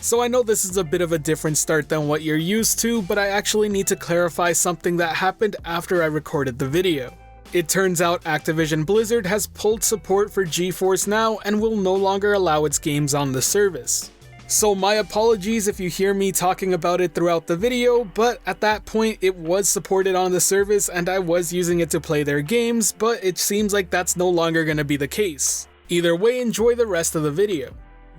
So I know this is a bit of a different start than what you're used to, but I actually need to clarify something that happened after I recorded the video. It turns out Activision Blizzard has pulled support for GeForce Now and will no longer allow its games on the service. So my apologies if you hear me talking about it throughout the video, but at that point it was supported on the service and I was using it to play their games, but it seems like that's no longer going to be the case. Either way, enjoy the rest of the video.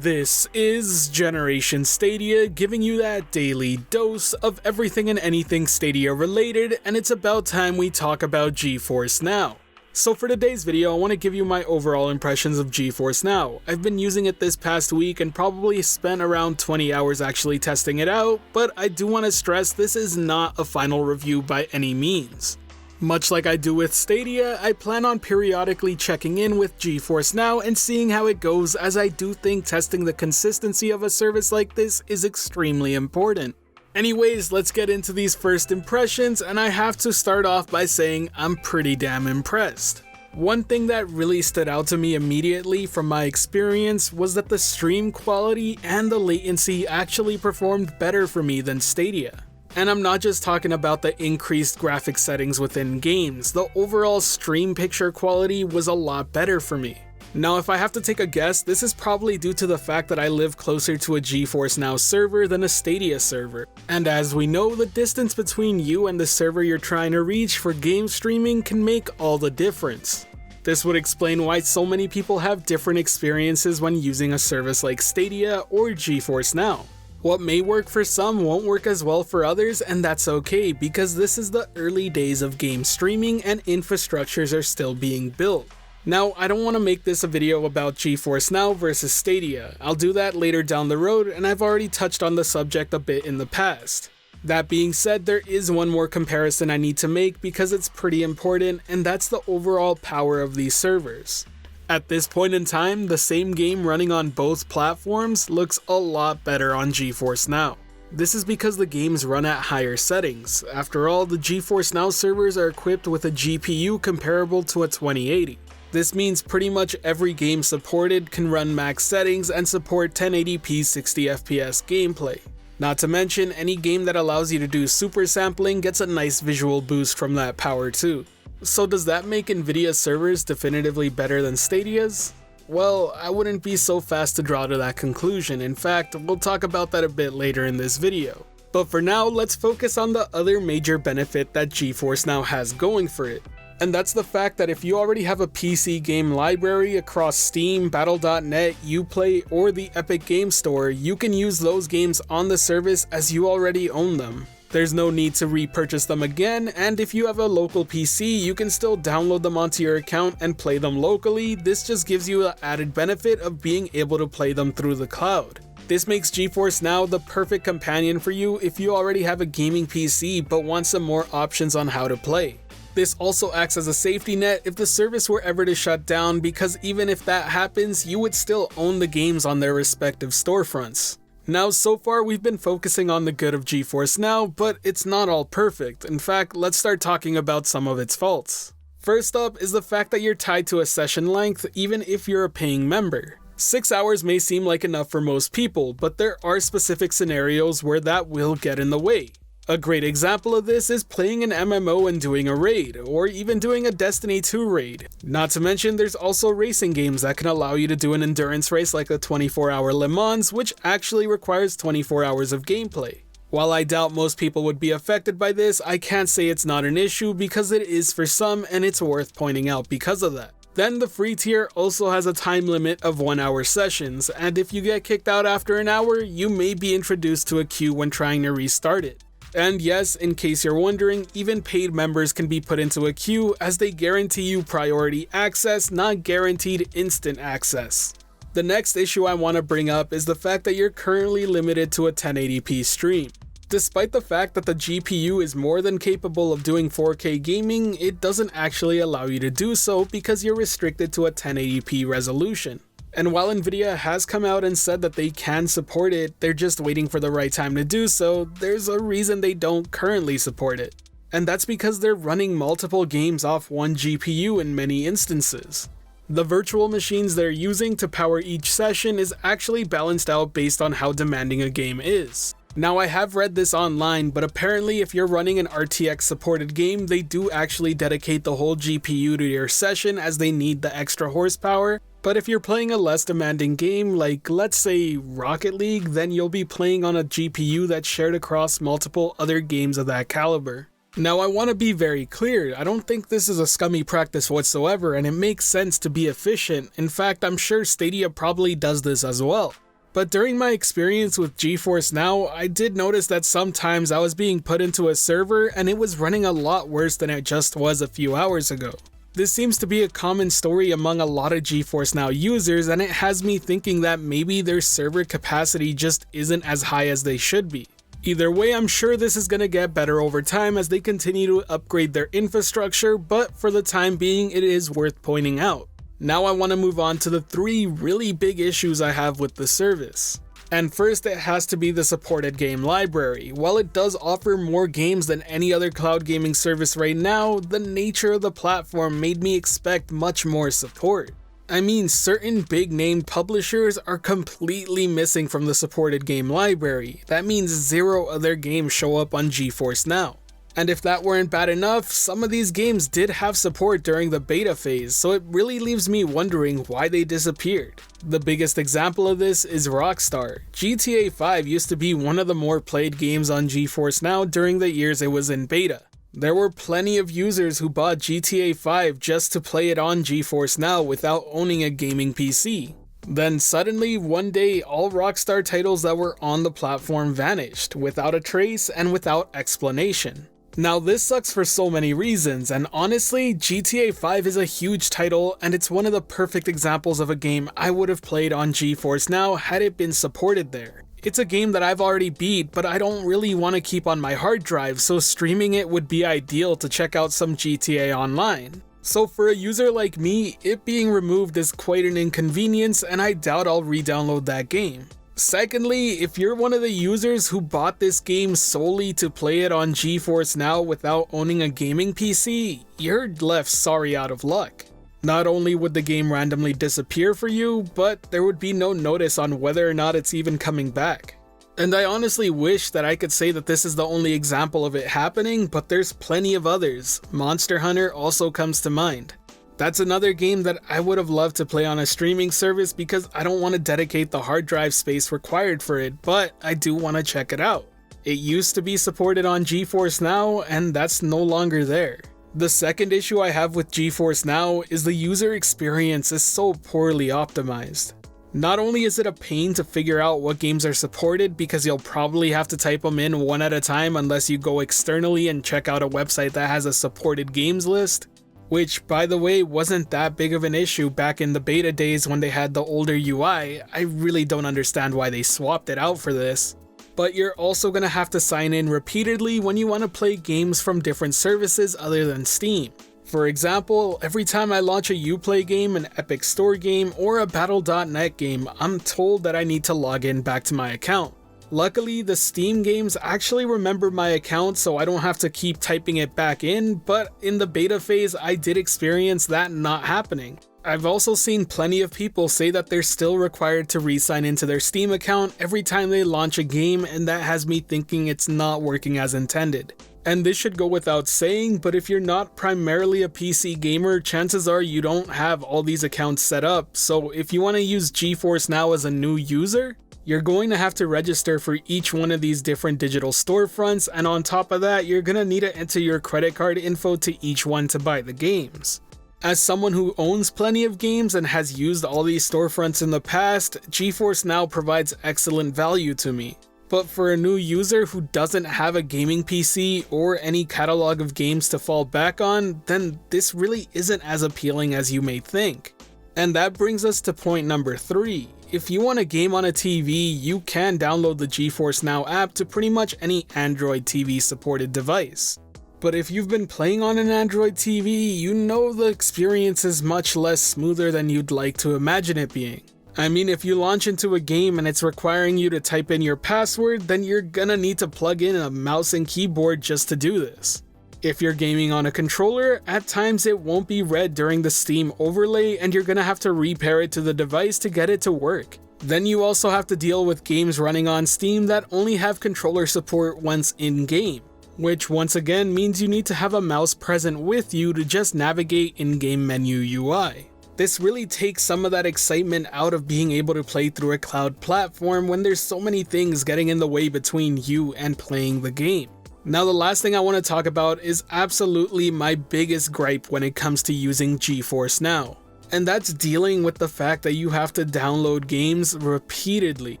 This is Generation Stadia, giving you that daily dose of everything and anything Stadia related, and it's about time we talk about GeForce Now. So for today's video, I want to give you my overall impressions of GeForce Now. I've been using it this past week and probably spent around 20 hours actually testing it out, but I do want to stress this is not a final review by any means. Much like I do with Stadia, I plan on periodically checking in with GeForce Now and seeing how it goes, as I do think testing the consistency of a service like this is extremely important. Anyways, let's get into these first impressions, and I have to start off by saying I'm pretty damn impressed. One thing that really stood out to me immediately from my experience was that the stream quality and the latency actually performed better for me than Stadia. And I'm not just talking about the increased graphic settings within games, the overall stream picture quality was a lot better for me. Now if I have to take a guess, this is probably due to the fact that I live closer to a GeForce Now server than a Stadia server. And as we know, the distance between you and the server you're trying to reach for game streaming can make all the difference. This would explain why so many people have different experiences when using a service like Stadia or GeForce Now. What may work for some won't work as well for others, and that's okay because this is the early days of game streaming and infrastructures are still being built. Now, I don't want to make this a video about GeForce Now versus Stadia. I'll do that later down the road, and I've already touched on the subject a bit in the past. That being said, there is one more comparison I need to make because it's pretty important, and that's the overall power of these servers. At this point in time, the same game running on both platforms looks a lot better on GeForce Now. This is because the games run at higher settings. After all, the GeForce Now servers are equipped with a GPU comparable to a 2080. This means pretty much every game supported can run max settings and support 1080p 60fps gameplay. Not to mention, any game that allows you to do super sampling gets a nice visual boost from that power too. So does that make Nvidia servers definitively better than Stadia's? Well, I wouldn't be so fast to draw to that conclusion. In fact, we'll talk about that a bit later in this video. But for now, let's focus on the other major benefit that GeForce Now has going for it. And that's the fact that if you already have a PC game library across Steam, Battle.net, Uplay, or the Epic Game Store, you can use those games on the service as you already own them. There's no need to repurchase them again, and if you have a local PC, you can still download them onto your account and play them locally. This just gives you the added benefit of being able to play them through the cloud. This makes GeForce Now the perfect companion for you if you already have a gaming PC but want some more options on how to play. This also acts as a safety net if the service were ever to shut down, because even if that happens, you would still own the games on their respective storefronts. Now, so far we've been focusing on the good of GeForce Now, but it's not all perfect. In fact, let's start talking about some of its faults. First up is the fact that you're tied to a session length even if you're a paying member. 6 hours may seem like enough for most people, but there are specific scenarios where that will get in the way. A great example of this is playing an MMO and doing a raid, or even doing a Destiny 2 raid. Not to mention, there's also racing games that can allow you to do an endurance race like a 24-hour Le Mans, which actually requires 24 hours of gameplay. While I doubt most people would be affected by this, I can't say it's not an issue because it is for some, and it's worth pointing out because of that. Then the free tier also has a time limit of 1 hour sessions, and if you get kicked out after an hour, you may be introduced to a queue when trying to restart it. And yes, in case you're wondering, even paid members can be put into a queue as they guarantee you priority access, not guaranteed instant access. The next issue I want to bring up is the fact that you're currently limited to a 1080p stream. Despite the fact that the GPU is more than capable of doing 4K gaming, it doesn't actually allow you to do so because you're restricted to a 1080p resolution. And while Nvidia has come out and said that they can support it, they're just waiting for the right time to do so, there's a reason they don't currently support it. And that's because they're running multiple games off one GPU in many instances. The virtual machines they're using to power each session is actually balanced out based on how demanding a game is. Now, I have read this online, but apparently if you're running an RTX supported game, they do actually dedicate the whole GPU to your session as they need the extra horsepower. But if you're playing a less demanding game, like let's say Rocket League, then you'll be playing on a GPU that's shared across multiple other games of that caliber. Now, I want to be very clear, I don't think this is a scummy practice whatsoever, and it makes sense to be efficient. In fact, I'm sure Stadia probably does this as well. But during my experience with GeForce Now, I did notice that sometimes I was being put into a server and it was running a lot worse than it just was a few hours ago. This seems to be a common story among a lot of GeForce Now users, and it has me thinking that maybe their server capacity just isn't as high as they should be. Either way, I'm sure this is going to get better over time as they continue to upgrade their infrastructure, but for the time being, it is worth pointing out. Now I want to move on to the 3 really big issues I have with the service. And first, it has to be the supported game library. While it does offer more games than any other cloud gaming service right now, the nature of the platform made me expect much more support. I mean, certain big name publishers are completely missing from the supported game library. That means 0 other games show up on GeForce Now. And if that weren't bad enough, some of these games did have support during the beta phase, so it really leaves me wondering why they disappeared. The biggest example of this is Rockstar. GTA 5 used to be one of the more played games on GeForce Now during the years it was in beta. There were plenty of users who bought GTA 5 just to play it on GeForce Now without owning a gaming PC. Then suddenly, one day, all Rockstar titles that were on the platform vanished, without a trace and without explanation. Now, this sucks for so many reasons, and honestly, GTA 5 is a huge title, and it's one of the perfect examples of a game I would have played on GeForce Now had it been supported there. It's a game that I've already beat, but I don't really want to keep on my hard drive, so streaming it would be ideal to check out some GTA Online. So for a user like me, it being removed is quite an inconvenience, and I doubt I'll re-download that game. Secondly, if you're one of the users who bought this game solely to play it on GeForce Now without owning a gaming PC, you're left sorry out of luck. Not only would the game randomly disappear for you, but there would be no notice on whether or not it's even coming back. And I honestly wish that I could say that this is the only example of it happening, but there's plenty of others. Monster Hunter also comes to mind. That's another game that I would have loved to play on a streaming service because I don't want to dedicate the hard drive space required for it, but I do want to check it out. It used to be supported on GeForce Now, and that's no longer there. The second issue I have with GeForce Now is the user experience is so poorly optimized. Not only is it a pain to figure out what games are supported because you'll probably have to type them in one at a time unless you go externally and check out a website that has a supported games list, which, by the way, wasn't that big of an issue back in the beta days when they had the older UI. I really don't understand why they swapped it out for this. But you're also going to have to sign in repeatedly when you want to play games from different services other than Steam. For example, every time I launch a Uplay game, an Epic Store game, or a Battle.net game, I'm told that I need to log in back to my account. Luckily, the Steam games actually remember my account so I don't have to keep typing it back in, but in the beta phase I did experience that not happening. I've also seen plenty of people say that they're still required to re-sign into their Steam account every time they launch a game, and that has me thinking it's not working as intended. And this should go without saying, but if you're not primarily a PC gamer, chances are you don't have all these accounts set up, so if you want to use GeForce Now as a new user, you're going to have to register for each one of these different digital storefronts, and on top of that, you're going to need to enter your credit card info to each one to buy the games. As someone who owns plenty of games and has used all these storefronts in the past, GeForce Now provides excellent value to me. But for a new user who doesn't have a gaming PC or any catalog of games to fall back on, then this really isn't as appealing as you may think. And that brings us to point number 3. If you want a game on a TV, you can download the GeForce Now app to pretty much any Android TV supported device. But if you've been playing on an Android TV, you know the experience is much less smoother than you'd like to imagine it being. I mean, if you launch into a game and it's requiring you to type in your password, then you're gonna need to plug in a mouse and keyboard just to do this. If you're gaming on a controller, at times it won't be read during the Steam overlay and you're gonna have to repair it to the device to get it to work. Then you also have to deal with games running on Steam that only have controller support once in-game, which once again means you need to have a mouse present with you to just navigate in-game menu UI. This really takes some of that excitement out of being able to play through a cloud platform when there's so many things getting in the way between you and playing the game. Now the last thing I want to talk about is absolutely my biggest gripe when it comes to using GeForce Now. And that's dealing with the fact that you have to download games repeatedly.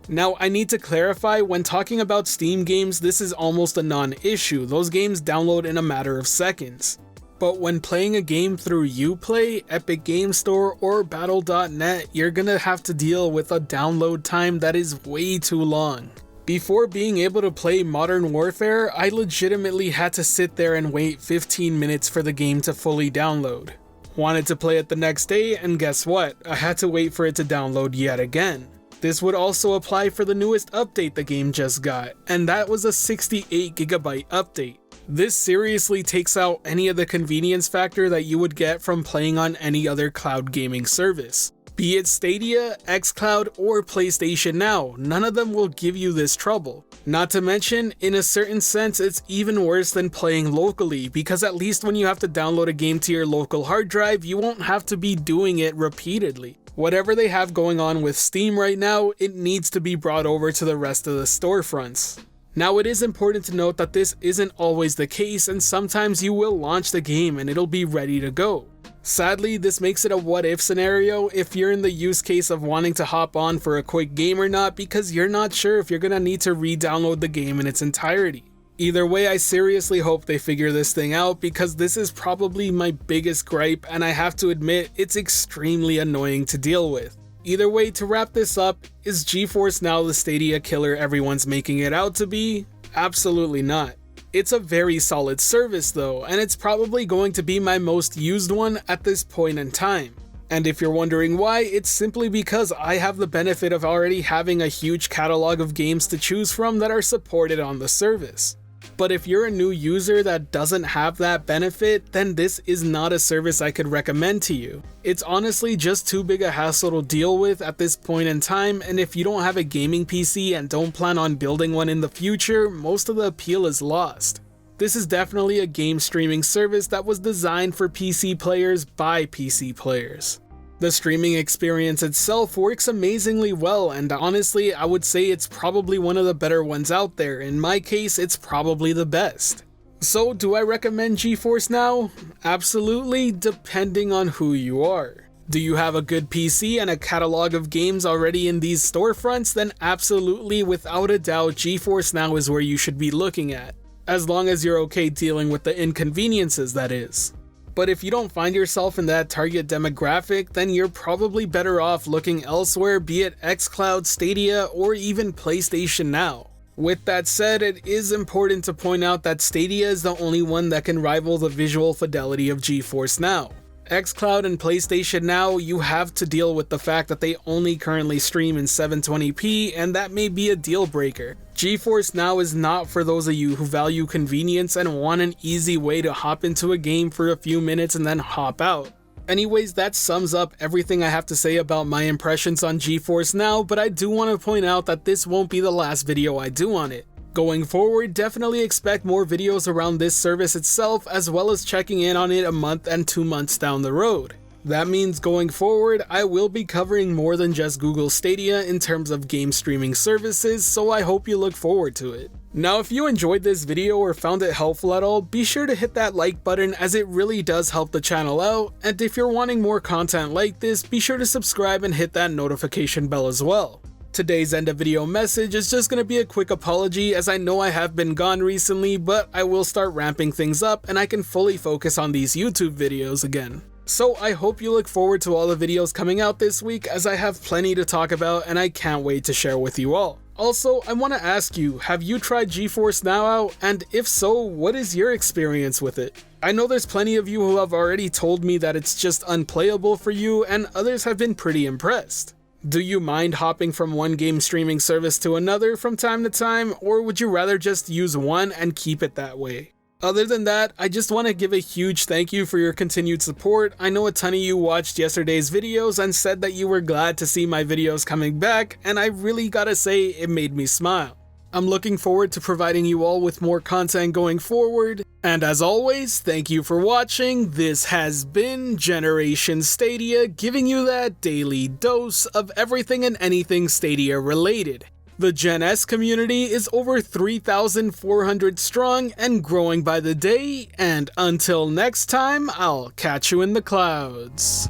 Now, I need to clarify, when talking about Steam games, this is almost a non-issue. Those games download in a matter of seconds. But when playing a game through Uplay, Epic Game Store, or Battle.net, you're gonna have to deal with a download time that is way too long. Before being able to play Modern Warfare, I legitimately had to sit there and wait 15 minutes for the game to fully download. Wanted to play it the next day, and guess what? I had to wait for it to download yet again. This would also apply for the newest update the game just got, and that was a 68GB update. This seriously takes out any of the convenience factor that you would get from playing on any other cloud gaming service. Be it Stadia, xCloud, or PlayStation Now, none of them will give you this trouble. Not to mention, in a certain sense, it's even worse than playing locally, because at least when you have to download a game to your local hard drive, you won't have to be doing it repeatedly. Whatever they have going on with Steam right now, it needs to be brought over to the rest of the storefronts. Now, it is important to note that this isn't always the case, and sometimes you will launch the game and it'll be ready to go. Sadly, this makes it a what-if scenario if you're in the use case of wanting to hop on for a quick game or not, because you're not sure if you're gonna need to re-download the game in its entirety. Either way, I seriously hope they figure this thing out, because this is probably my biggest gripe, and I have to admit, it's extremely annoying to deal with. Either way, to wrap this up, is GeForce Now the Stadia killer everyone's making it out to be? Absolutely not. It's a very solid service though, and it's probably going to be my most used one at this point in time. And if you're wondering why, it's simply because I have the benefit of already having a huge catalog of games to choose from that are supported on the service. But if you're a new user that doesn't have that benefit, then this is not a service I could recommend to you. It's honestly just too big a hassle to deal with at this point in time, and if you don't have a gaming PC and don't plan on building one in the future, most of the appeal is lost. This is definitely a game streaming service that was designed for PC players by PC players. The streaming experience itself works amazingly well, and honestly, I would say it's probably one of the better ones out there. In my case, it's probably the best. So, do I recommend GeForce Now? Absolutely, depending on who you are. Do you have a good PC and a catalog of games already in these storefronts? Then absolutely, without a doubt, GeForce Now is where you should be looking at. As long as you're okay dealing with the inconveniences, that is. But if you don't find yourself in that target demographic, then you're probably better off looking elsewhere, be it xCloud, Stadia, or even PlayStation Now. With that said, it is important to point out that Stadia is the only one that can rival the visual fidelity of GeForce Now. xCloud and PlayStation Now, you have to deal with the fact that they only currently stream in 720p, and that may be a deal breaker. GeForce Now is not for those of you who value convenience and want an easy way to hop into a game for a few minutes and then hop out. Anyways, that sums up everything I have to say about my impressions on GeForce Now, but I do want to point out that this won't be the last video I do on it. Going forward, definitely expect more videos around this service itself, as well as checking in on it a month and 2 months down the road. That means going forward, I will be covering more than just Google Stadia in terms of game streaming services, so I hope you look forward to it. Now, if you enjoyed this video or found it helpful at all, be sure to hit that like button, as it really does help the channel out, and if you're wanting more content like this, be sure to subscribe and hit that notification bell as well. Today's end of video message is just going to be a quick apology, as I know I have been gone recently, but I will start ramping things up and I can fully focus on these YouTube videos again. So I hope you look forward to all the videos coming out this week, as I have plenty to talk about and I can't wait to share with you all. Also, I want to ask you, have you tried GeForce Now out? And if so, what is your experience with it? I know there's plenty of you who have already told me that it's just unplayable for you, and others have been pretty impressed. Do you mind hopping from one game streaming service to another from time to time, or would you rather just use one and keep it that way? Other than that, I just want to give a huge thank you for your continued support. I know a ton of you watched yesterday's videos and said that you were glad to see my videos coming back, and I really gotta say it made me smile. I'm looking forward to providing you all with more content going forward, and as always, thank you for watching. This has been Generation Stadia, giving you that daily dose of everything and anything Stadia related. The Gen S community is over 3,400 strong and growing by the day, and until next time, I'll catch you in the clouds.